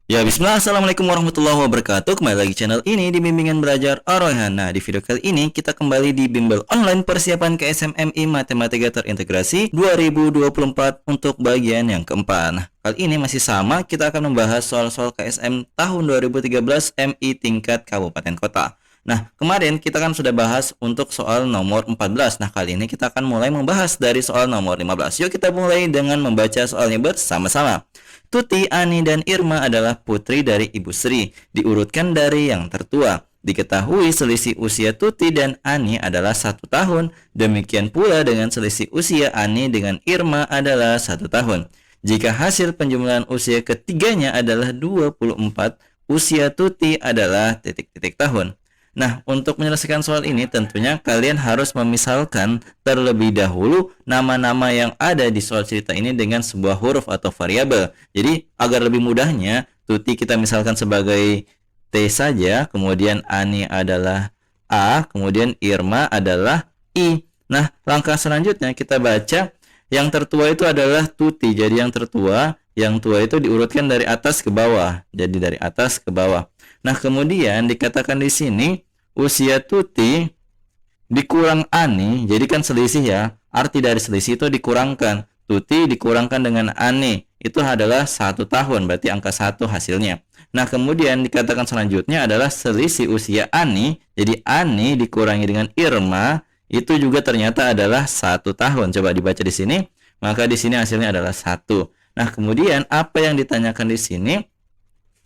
Ya, bismillah, assalamualaikum warahmatullahi wabarakatuh. Kembali lagi channel ini di Bimbingan Belajar Ar-Rayhan. Nah, di video kali ini kita kembali di bimbel online persiapan KSMMI Matematika Terintegrasi 2024 untuk bagian yang keempat. Nah, kali ini masih sama, kita akan membahas soal-soal KSM tahun 2013 MI tingkat kabupaten kota. Nah, kemarin kita kan sudah bahas untuk soal nomor 14. Nah, kali ini kita akan mulai membahas dari soal nomor 15. Yuk kita mulai dengan membaca soalnya bersama-sama. Tuti, Ani, dan Irma adalah putri dari Ibu Sri, diurutkan dari yang tertua. Diketahui selisih usia Tuti dan Ani adalah 1 tahun, demikian pula dengan selisih usia Ani dengan Irma adalah 1 tahun. Jika hasil penjumlahan usia ketiganya adalah 24, usia Tuti adalah titik-titik tahun. Nah, untuk menyelesaikan soal ini tentunya kalian harus memisalkan terlebih dahulu nama-nama yang ada di soal cerita ini dengan sebuah huruf atau variabel. Jadi, agar lebih mudahnya, Tuti kita misalkan sebagai T saja, kemudian Ani adalah A, kemudian Irma adalah I. Nah, langkah selanjutnya kita baca yang tertua itu adalah Tuti. Jadi yang tua itu diurutkan dari atas ke bawah. Jadi dari atas ke bawah. Nah, kemudian dikatakan di sini usia Tuti dikurang Ani, jadi kan selisih ya. Arti dari selisih itu dikurangkan. Tuti dikurangkan dengan Ani, itu adalah 1 tahun, berarti angka 1 hasilnya. Nah, kemudian dikatakan selanjutnya adalah selisih usia Ani, jadi Ani dikurangi dengan Irma, itu juga ternyata adalah 1 tahun. Coba dibaca di sini, maka di sini hasilnya adalah 1. Nah, kemudian apa yang ditanyakan di sini?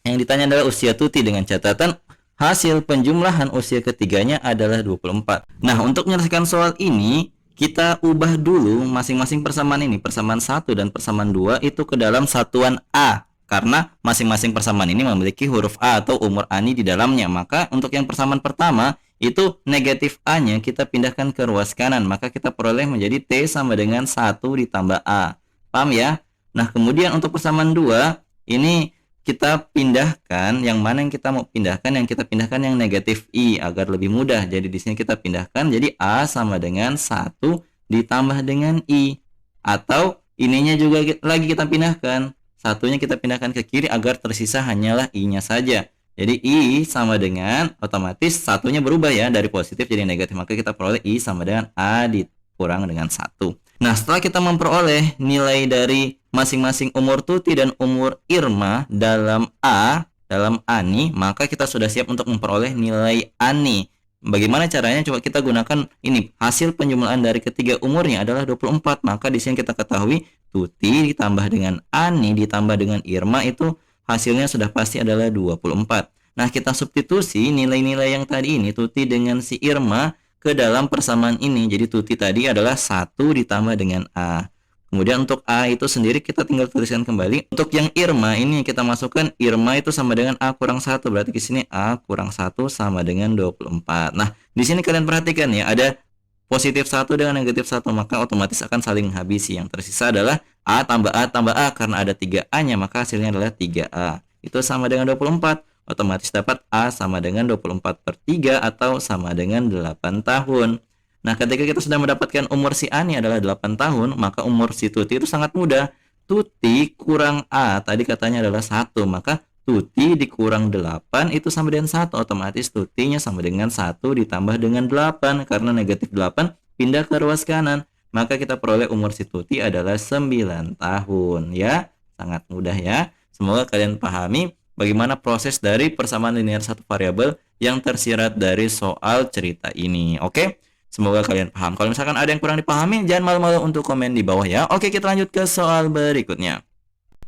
Yang ditanya adalah usia Tuti dengan catatan hasil penjumlahan usia ketiganya adalah 24. Nah, untuk menyelesaikan soal ini, kita ubah dulu masing-masing persamaan ini. Persamaan 1 dan persamaan 2 itu ke dalam satuan A. Karena masing-masing persamaan ini memiliki huruf A atau umur Ani di dalamnya. Maka untuk yang persamaan pertama, itu negatif A-nya kita pindahkan ke ruas kanan. Maka kita peroleh menjadi T sama dengan 1 ditambah A. Paham ya? Nah, kemudian untuk persamaan 2, ini kita pindahkan yang mana yang kita mau pindahkan, yang kita pindahkan yang negatif I agar lebih mudah. Jadi di sini kita pindahkan jadi A sama dengan 1 ditambah dengan I. Atau ininya juga lagi kita pindahkan. Satunya kita pindahkan ke kiri agar tersisa hanyalah I-nya saja. Jadi I sama dengan otomatis satunya berubah ya dari positif jadi negatif. Maka kita peroleh I sama dengan A dikurang dengan 1. Nah, setelah kita memperoleh nilai dari masing-masing umur Tuti dan umur Irma dalam Ani, maka kita sudah siap untuk memperoleh nilai Ani. Bagaimana caranya? Coba kita gunakan ini. Hasil penjumlahan dari ketiga umurnya adalah 24. Maka di sini kita ketahui Tuti ditambah dengan Ani ditambah dengan Irma itu hasilnya sudah pasti adalah 24. Nah, kita substitusi nilai-nilai yang tadi ini Tuti dengan si Irma ke dalam persamaan ini. Jadi Tuti tadi adalah 1 ditambah dengan A. Kemudian untuk A itu sendiri kita tinggal tuliskan kembali. Untuk yang Irma ini kita masukkan Irma itu sama dengan A kurang 1. Berarti di sini A kurang 1 sama dengan 24. Nah, di sini kalian perhatikan ya, ada positif 1 dengan negatif 1, maka otomatis akan saling menghabisi. Yang tersisa adalah A tambah A tambah A, karena ada 3A-nya, maka hasilnya adalah 3A. Itu sama dengan 24. Otomatis dapat A sama dengan 24/3 atau sama dengan 8 tahun. Nah, ketika kita sudah mendapatkan umur si Ani adalah 8 tahun, maka umur si Tuti itu sangat mudah. Tuti kurang A, tadi katanya adalah 1, maka Tuti dikurang 8 itu sama dengan 1. Otomatis Tutinya sama dengan 1 ditambah dengan 8, karena negatif 8 pindah ke ruas kanan. Maka kita peroleh umur si Tuti adalah 9 tahun. Ya, sangat mudah ya. Semoga kalian pahami bagaimana proses dari persamaan linear satu variabel yang tersirat dari soal cerita ini. Oke? Semoga kalian paham. Kalau misalkan ada yang kurang dipahami, jangan malu-malu untuk komen di bawah ya. Oke, kita lanjut ke soal berikutnya.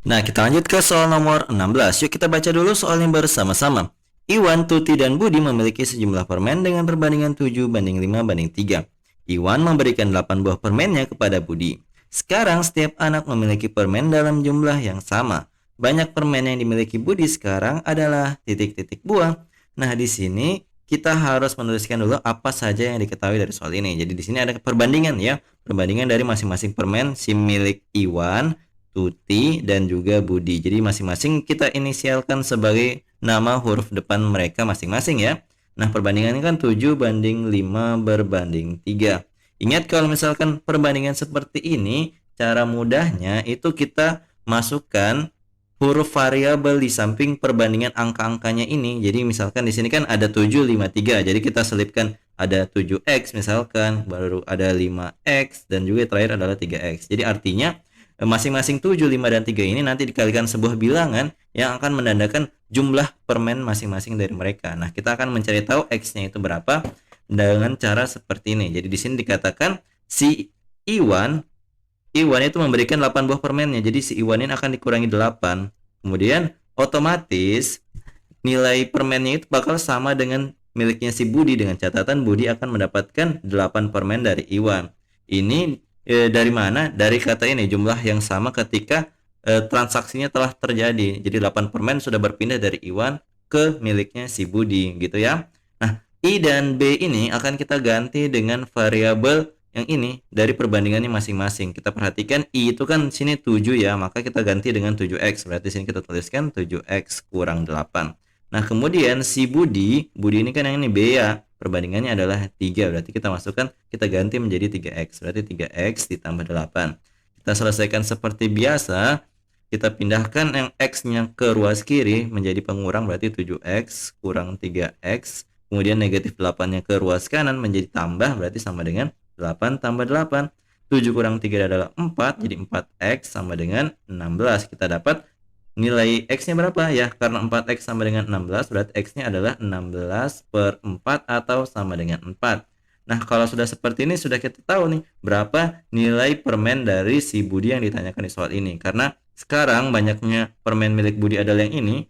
Nah, kita lanjut ke soal nomor 16. Yuk kita baca dulu soalnya bersama-sama. Iwan, Tuti, dan Budi memiliki sejumlah permen dengan perbandingan 7:5:3. Iwan memberikan 8 buah permennya kepada Budi. Sekarang setiap anak memiliki permen dalam jumlah yang sama. Banyak permen yang dimiliki Budi sekarang adalah titik-titik buah. Nah, di sini kita harus menuliskan dulu apa saja yang diketahui dari soal ini. Jadi di sini ada perbandingan ya, perbandingan dari masing-masing permen si milik Iwan, Tuti, dan juga Budi. Jadi masing-masing kita inisialkan sebagai nama huruf depan mereka masing-masing ya. Nah, perbandingan ini kan 7:5/3. Ingat kalau misalkan perbandingan seperti ini, cara mudahnya itu kita masukkan huruf variabel di samping perbandingan angka-angkanya ini. Jadi misalkan di sini kan ada 7, 5, 3. Jadi kita selipkan ada 7x misalkan, baru ada 5x, dan juga terakhir adalah 3x. Jadi artinya masing-masing 7, 5, dan 3 ini nanti dikalikan sebuah bilangan yang akan menandakan jumlah permen masing-masing dari mereka. Nah, kita akan mencari tahu x-nya itu berapa dengan cara seperti ini. Jadi di sini dikatakan si Iwan itu memberikan 8 buah permennya. Jadi si Iwan ini akan dikurangi 8. Kemudian otomatis nilai permennya itu bakal sama dengan miliknya si Budi, dengan catatan Budi akan mendapatkan 8 permen dari Iwan. Ini dari mana? Dari kata ini, jumlah yang sama ketika transaksinya telah terjadi. Jadi 8 permen sudah berpindah dari Iwan ke miliknya si Budi gitu ya. Nah, I dan B ini akan kita ganti dengan variabel yang ini dari perbandingannya masing-masing. Kita perhatikan I itu kan sini 7 ya, maka kita ganti dengan 7x. Berarti sini kita tuliskan 7x kurang 8. Nah, kemudian si Budi ini kan yang ini B ya, perbandingannya adalah 3. Berarti kita masukkan, kita ganti menjadi 3x. Berarti 3x ditambah 8. Kita selesaikan seperti biasa. Kita pindahkan yang x-nya ke ruas kiri menjadi pengurang, berarti 7x kurang 3x. Kemudian negatif 8-nya ke ruas kanan menjadi tambah, berarti sama dengan 8 tambah 8. 7 kurang 3 adalah 4, jadi 4x sama dengan 16. Kita dapat nilai x-nya berapa ya? Karena 4x sama dengan 16, berarti x-nya adalah 16 per 4 atau sama dengan 4. Nah, kalau sudah seperti ini, sudah kita tahu nih berapa nilai permen dari si Budi yang ditanyakan di soal ini. Karena sekarang banyaknya permen milik Budi adalah yang ini.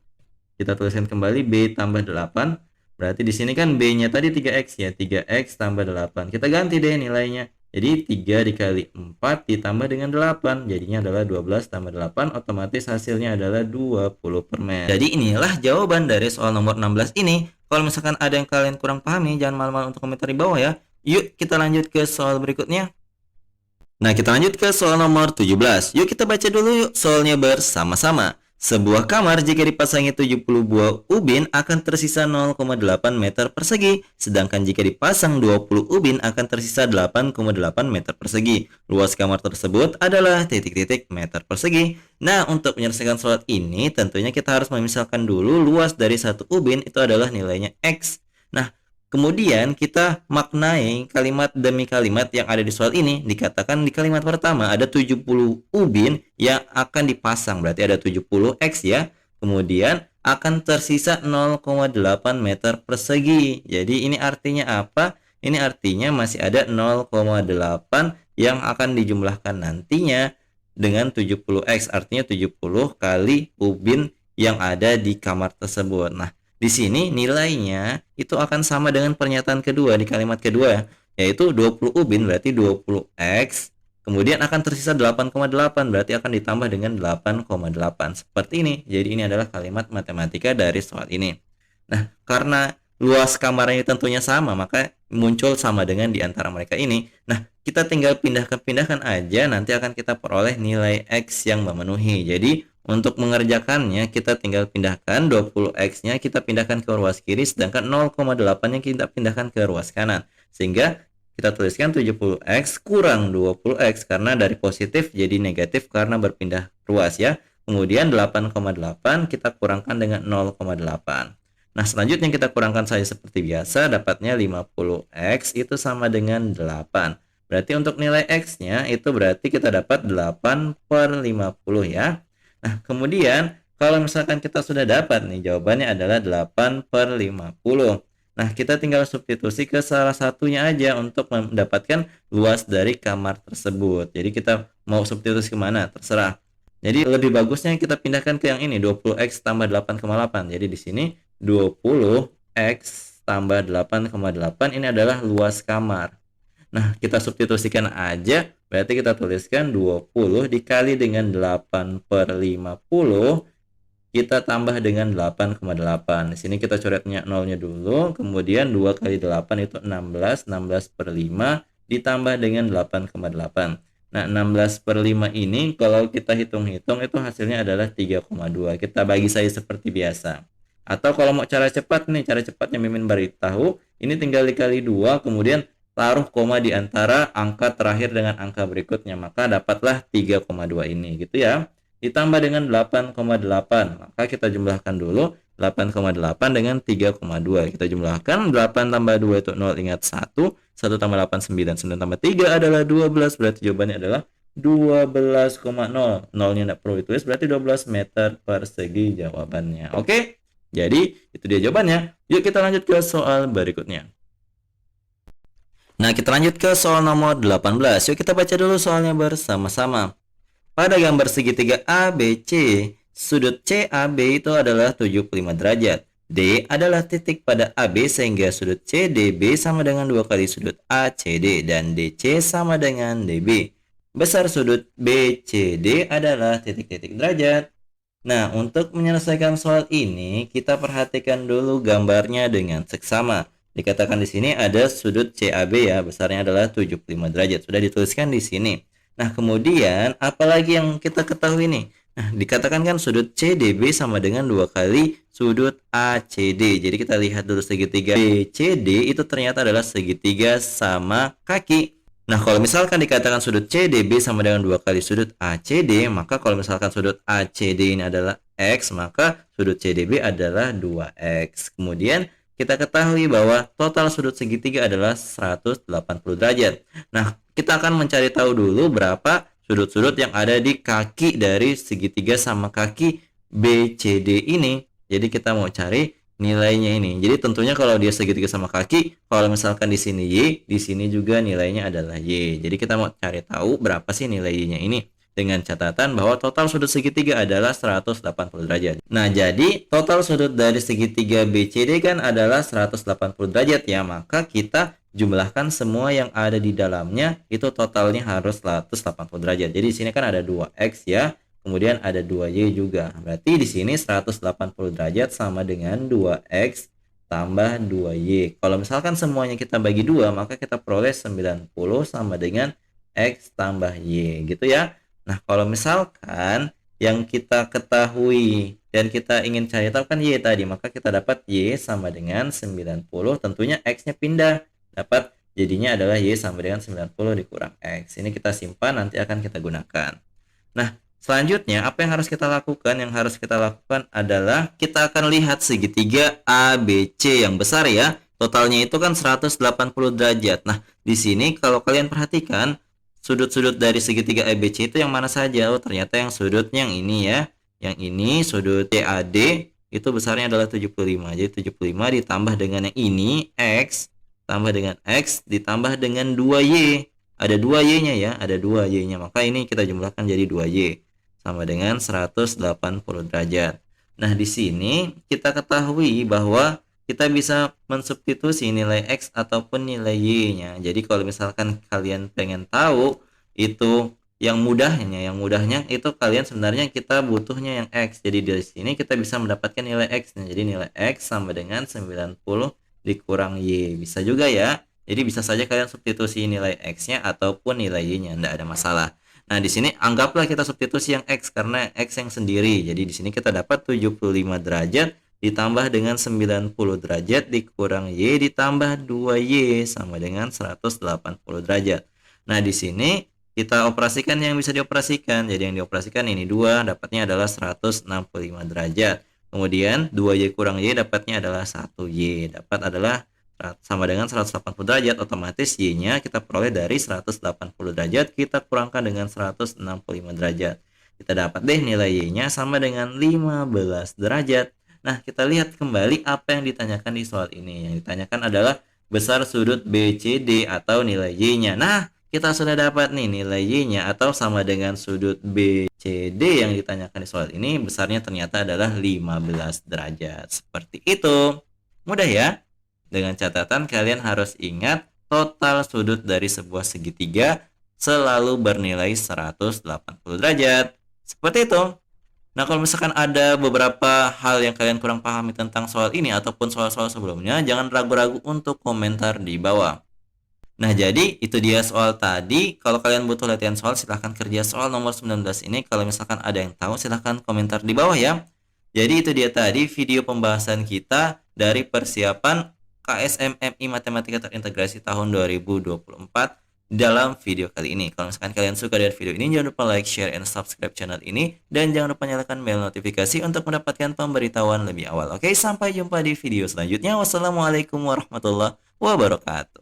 Kita tuliskan kembali B tambah 8. Berarti di sini kan B-nya tadi 3x ya, 3x tambah 8. Kita ganti deh nilainya. Jadi 3 dikali 4 ditambah dengan 8. Jadinya adalah 12 tambah 8. Otomatis hasilnya adalah 20 permen. Jadi inilah jawaban dari soal nomor 16 ini. Kalau misalkan ada yang kalian kurang pahami, jangan malu-malu untuk komentar di bawah ya. Yuk kita lanjut ke soal berikutnya. Nah, kita lanjut ke soal nomor 17. Yuk kita baca dulu yuk soalnya bersama-sama. Sebuah kamar jika dipasangi 70 buah ubin akan tersisa 0,8 meter persegi. Sedangkan jika dipasang 20 ubin akan tersisa 8,8 meter persegi. Luas kamar tersebut adalah titik-titik meter persegi. Nah, untuk menyelesaikan soal ini tentunya kita harus memisalkan dulu luas dari satu ubin itu adalah nilainya X. Nah, kemudian kita maknai kalimat demi kalimat yang ada di soal ini. Dikatakan di kalimat pertama ada 70 ubin yang akan dipasang. Berarti ada 70x ya. Kemudian akan tersisa 0,8 meter persegi. Jadi ini artinya apa? Ini artinya masih ada 0,8 yang akan dijumlahkan nantinya dengan 70x. Artinya 70 kali ubin yang ada di kamar tersebut. Nah, di sini nilainya itu akan sama dengan pernyataan kedua di kalimat kedua, yaitu 20 ubin berarti 20x, kemudian akan tersisa 8,8 berarti akan ditambah dengan 8,8. Seperti ini. Jadi ini adalah kalimat matematika dari soal ini. Nah, karena luas kamarnya tentunya sama, maka muncul sama dengan di antara mereka ini. Nah, kita tinggal pindahkan aja, nanti akan kita peroleh nilai X yang memenuhi. Jadi untuk mengerjakannya kita tinggal pindahkan 20x-nya kita pindahkan ke ruas kiri, sedangkan 0,8-nya kita pindahkan ke ruas kanan. Sehingga kita tuliskan 70x kurang 20x karena dari positif jadi negatif karena berpindah ruas ya. Kemudian 8,8 kita kurangkan dengan 0,8. Nah, selanjutnya kita kurangkan saja seperti biasa, dapatnya 50x itu sama dengan 8. Berarti untuk nilai x-nya itu berarti kita dapat 8 per 50 ya. Nah, kemudian kalau misalkan kita sudah dapat nih, jawabannya adalah 8 per 50. Nah, kita tinggal substitusi ke salah satunya aja untuk mendapatkan luas dari kamar tersebut. Jadi kita mau substitusi kemana? Terserah. Jadi lebih bagusnya kita pindahkan ke yang ini, 20x tambah 8,8. Jadi di sini 20x tambah 8,8 ini adalah luas kamar. Nah, kita substitusikan aja, berarti kita tuliskan 20 dikali dengan 8 per 50, kita tambah dengan 8,8. Di sini kita coretnya nolnya dulu, kemudian 2 kali 8 itu 16, 16 per 5 ditambah dengan 8,8. Nah, 16 per 5 ini kalau kita hitung-hitung itu hasilnya adalah 3,2. Kita bagi saja seperti biasa. Atau kalau mau cara cepat nih, cara cepatnya Mimin beritahu, ini tinggal dikali 2, kemudian taruh koma di antara angka terakhir dengan angka berikutnya, maka dapatlah 3,2 ini gitu ya. ditambah dengan 8,8. Maka kita jumlahkan dulu 8,8 dengan 3,2. Kita jumlahkan 8 tambah 2 itu 0, ingat 1. 1 tambah 8, 9. 9 tambah 3 adalah 12. Berarti jawabannya adalah 12,0. Nolnya tidak perlu ditulis, berarti 12 meter persegi jawabannya. Oke? Jadi, itu dia jawabannya. Yuk kita lanjut ke soal berikutnya. Nah, kita lanjut ke soal nomor 18. Yuk kita baca dulu soalnya bersama-sama. Pada gambar segitiga ABC, sudut CAB itu adalah 75 derajat. D adalah titik pada AB sehingga sudut CDB sama dengan 2 kali sudut ACD dan DC sama dengan DB. Besar sudut BCD adalah titik-titik derajat. Nah, untuk menyelesaikan soal ini, kita perhatikan dulu gambarnya dengan seksama. Dikatakan di sini ada sudut CAB ya, besarnya adalah 75 derajat. Sudah dituliskan di sini. Nah, kemudian apalagi yang kita ketahui nih? Nah, dikatakan kan sudut CDB sama dengan 2 kali sudut ACD. Jadi kita lihat dulu segitiga BCD itu ternyata adalah segitiga sama kaki. Nah, kalau misalkan dikatakan sudut CDB sama dengan 2 kali sudut ACD, maka kalau misalkan sudut ACD ini adalah X, maka sudut CDB adalah 2X. Kemudian kita ketahui bahwa total sudut segitiga adalah 180 derajat. Nah, kita akan mencari tahu dulu berapa sudut-sudut yang ada di kaki dari segitiga sama kaki BCD ini. Jadi kita mau cari nilainya ini. Jadi tentunya kalau dia segitiga sama kaki, kalau misalkan di sini Y, di sini juga nilainya adalah Y. Jadi kita mau cari tahu berapa sih nilai Y-nya ini. Dengan catatan bahwa total sudut segitiga adalah 180 derajat. Nah, jadi total sudut dari segitiga BCD kan adalah 180 derajat ya. Maka kita jumlahkan semua yang ada di dalamnya, itu totalnya harus 180 derajat. Jadi di sini kan ada 2X ya. Kemudian ada 2Y juga. Berarti di sini 180 derajat sama dengan 2X tambah 2Y. Kalau misalkan semuanya kita bagi 2, maka kita peroleh 90 sama dengan X tambah Y. Gitu ya. Nah, kalau misalkan yang kita ketahui dan kita ingin cari tahu kan Y tadi, maka kita dapat Y sama dengan 90. Tentunya X-nya pindah. Dapat jadinya adalah Y sama dengan 90 dikurang X. Ini kita simpan, nanti akan kita gunakan. Nah, selanjutnya, apa yang harus kita lakukan? Yang harus kita lakukan adalah kita akan lihat segitiga ABC yang besar ya. Totalnya itu kan 180 derajat. Nah, di sini kalau kalian perhatikan, sudut-sudut dari segitiga ABC itu yang mana saja? Oh, ternyata yang sudut yang ini ya. Yang ini sudut CAD itu besarnya adalah 75. Jadi 75 ditambah dengan yang ini X tambah dengan X ditambah dengan 2Y. Ada 2Y-nya ya, ada 2Y-nya. Maka ini kita jumlahkan jadi 2Y. Sama dengan 180 derajat. Nah, di sini kita ketahui bahwa kita bisa mensubstitusi nilai X ataupun nilai Y-nya. Jadi kalau misalkan kalian pengen tahu itu yang mudahnya itu kalian sebenarnya kita butuhnya yang X. Jadi di sini kita bisa mendapatkan nilai X-nya. Jadi nilai X sama dengan 90 dikurang Y. Bisa juga ya. Jadi bisa saja kalian substitusi nilai X-nya ataupun nilai Y-nya, tidak ada masalah. Nah, di sini anggaplah kita substitusi yang X karena X yang sendiri. Jadi di sini kita dapat 75 derajat ditambah dengan 90 derajat dikurang Y ditambah 2Y sama dengan 180 derajat. Nah, di sini kita operasikan yang bisa dioperasikan. Jadi yang dioperasikan ini 2, dapatnya adalah 165 derajat. Kemudian 2Y kurang Y dapatnya adalah 1Y. Dapat adalah sama dengan 180 derajat, otomatis Y-nya kita peroleh dari 180 derajat kita kurangkan dengan 165 derajat. Kita dapat deh nilai Y-nya sama dengan 15 derajat. Nah, kita lihat kembali apa yang ditanyakan di soal ini. Yang ditanyakan adalah besar sudut BCD atau nilai Y-nya. Nah, kita sudah dapat nih nilai Y-nya atau sama dengan sudut BCD yang ditanyakan di soal ini, besarnya ternyata adalah 15 derajat. Seperti itu. Mudah ya? Dengan catatan kalian harus ingat total sudut dari sebuah segitiga selalu bernilai 180 derajat. Seperti itu. Nah, kalau misalkan ada beberapa hal yang kalian kurang pahami tentang soal ini ataupun soal-soal sebelumnya, jangan ragu-ragu untuk komentar di bawah. Nah, jadi itu dia soal tadi. Kalau kalian butuh latihan soal, silahkan kerja soal nomor 19 ini. Kalau misalkan ada yang tahu, silahkan komentar di bawah ya. Jadi itu dia tadi video pembahasan kita dari persiapan KSMMI Matematika Terintegrasi tahun 2024 dalam video kali ini. Kalau misalkan kalian suka dengan video ini, jangan lupa like, share, and subscribe channel ini. Dan jangan lupa nyalakan bel notifikasi untuk mendapatkan pemberitahuan lebih awal. Oke, sampai jumpa di video selanjutnya. Wassalamualaikum warahmatullahi wabarakatuh.